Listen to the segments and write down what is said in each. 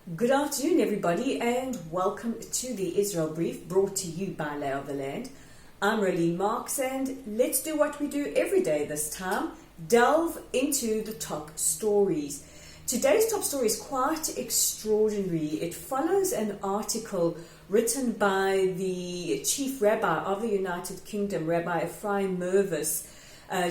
Good afternoon, everybody, and welcome to the Israel Brief, brought to you by Lay of the Land. I'm Rolene Marks, and let's do what we do every day this time, delve into the top stories. Today's top story is quite extraordinary. It follows an article written by the Chief Rabbi of the United Kingdom, Rabbi Ephraim Mervis,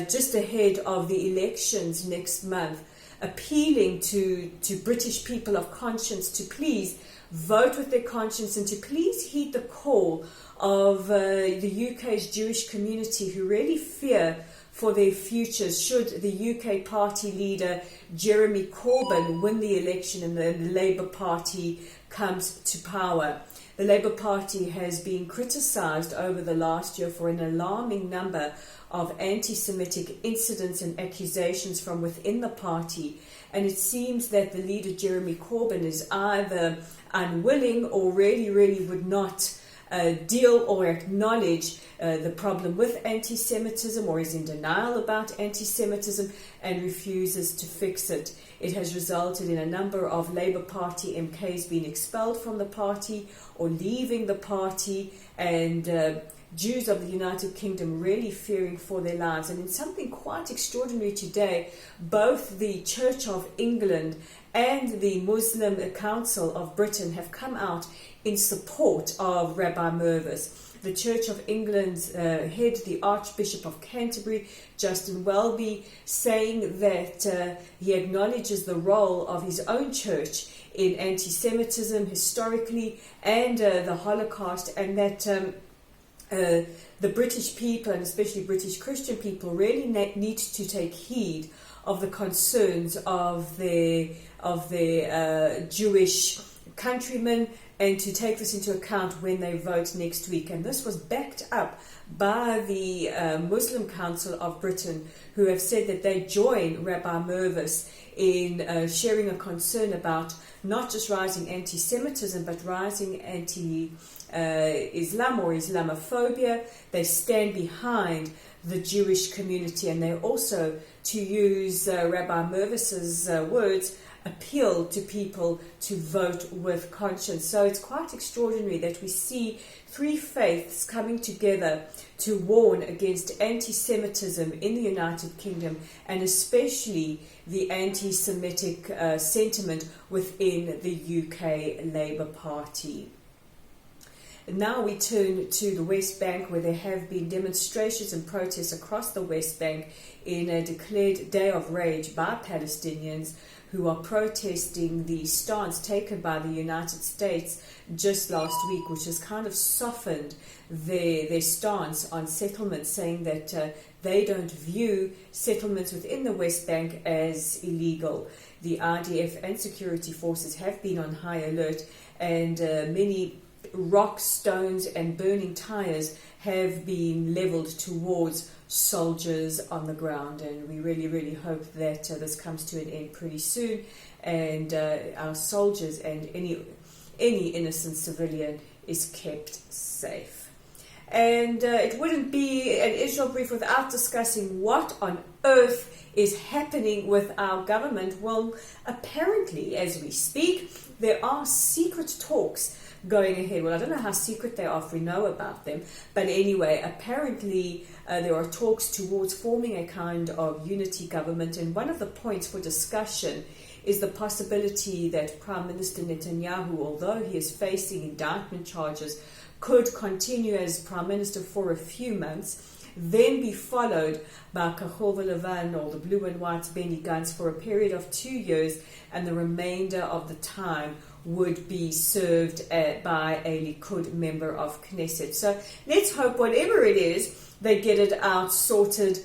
just ahead of the elections next month, appealing to British people of conscience to please vote with their conscience and to please heed the call of the UK's Jewish community, who really fear for their futures should the UK party leader Jeremy Corbyn win the election and the Labour Party comes to power. The Labour Party has been criticised over the last year for an alarming number of anti-Semitic incidents and accusations from within the party, and it seems that the leader Jeremy Corbyn is either unwilling or really would not deal or acknowledge the problem with anti-Semitism, or is in denial about anti-Semitism and refuses to fix it. It has resulted in a number of Labour Party MKs being expelled from the party or leaving the party, and Jews of the United Kingdom really fearing for their lives. And in something quite extraordinary today, both the Church of England and the Muslim Council of Britain have come out in support of Rabbi Mervis. The Church of England's head, the Archbishop of Canterbury, Justin Welby, saying that he acknowledges the role of his own church in anti-Semitism historically and the Holocaust, and that the British people, and especially British Christian people, really need to take heed of the concerns of their Jewish countrymen, and to take this into account when they vote next week. And this was backed up by the Muslim Council of Britain, who have said that they join Rabbi Mervis in sharing a concern about not just rising anti-Semitism, but rising Islam or Islamophobia. They stand behind the Jewish community, and they also, to use Rabbi Mervis's words, appeal to people to vote with conscience. So it's quite extraordinary that we see three faiths coming together to warn against anti-Semitism in the United Kingdom, and especially the anti-Semitic sentiment within the UK Labour Party. Now we turn to the West Bank, where there have been demonstrations and protests across the West Bank in a declared day of rage by Palestinians who are protesting the stance taken by the United States just last week, which has kind of softened their stance on settlements, saying that they don't view settlements within the West Bank as illegal. The IDF and security forces have been on high alert, and many rocks, stones and burning tires have been leveled towards soldiers on the ground, and we really hope that this comes to an end pretty soon, and our soldiers and any innocent civilian is kept safe. And it wouldn't be an Israel Brief without discussing what on earth is happening with our government. Well, apparently, as we speak, there are secret talks going ahead. Well, I don't know how secret they are if we know about them, but anyway, apparently there are talks towards forming a kind of unity government, and one of the points for discussion is the possibility that Prime Minister Netanyahu, although he is facing indictment charges, could continue as Prime Minister for a few months, then be followed by Kahol V'Levan, or the Blue and White Benny Gantz, for a period of 2 years, and the remainder of the time would be served by a Likud member of Knesset. So let's hope, whatever it is, they get it out sorted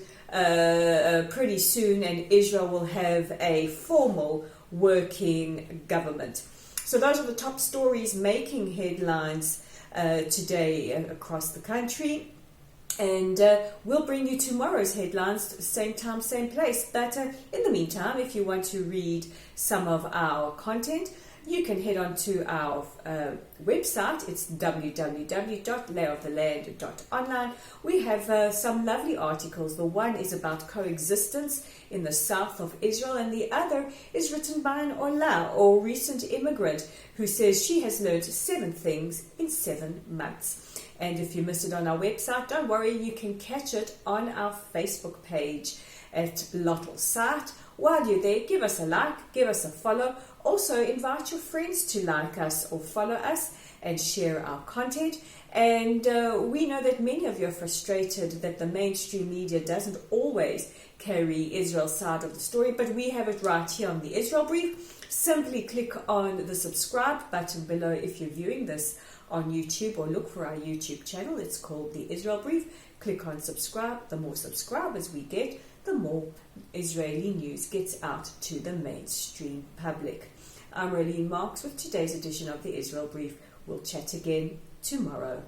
pretty soon, and Israel will have a formal working government. So those are the top stories making headlines today across the country. And we'll bring you tomorrow's headlines, same time, same place. But in the meantime, if you want to read some of our content, you can head on to our website. It's www.layoftheland.online. We have some lovely articles. The one is about coexistence in the south of Israel, and the other is written by an Ola, or recent immigrant, who says she has learned 7 things in 7 months. And if you missed it on our website, don't worry, you can catch it on our Facebook page at Lotl Site. While you're there, give us a like, give us a follow. Also, invite your friends to like us or follow us and share our content. And we know that many of you are frustrated that the mainstream media doesn't always carry Israel's side of the story, but we have it right here on the Israel Brief. Simply click on the subscribe button below if you're viewing this on YouTube, or look for our YouTube channel. It's called the Israel Brief. Click on subscribe. The more subscribers we get, the more Israeli news gets out to the mainstream public. I'm Rolene Marks with today's edition of the Israel Brief. We'll chat again tomorrow.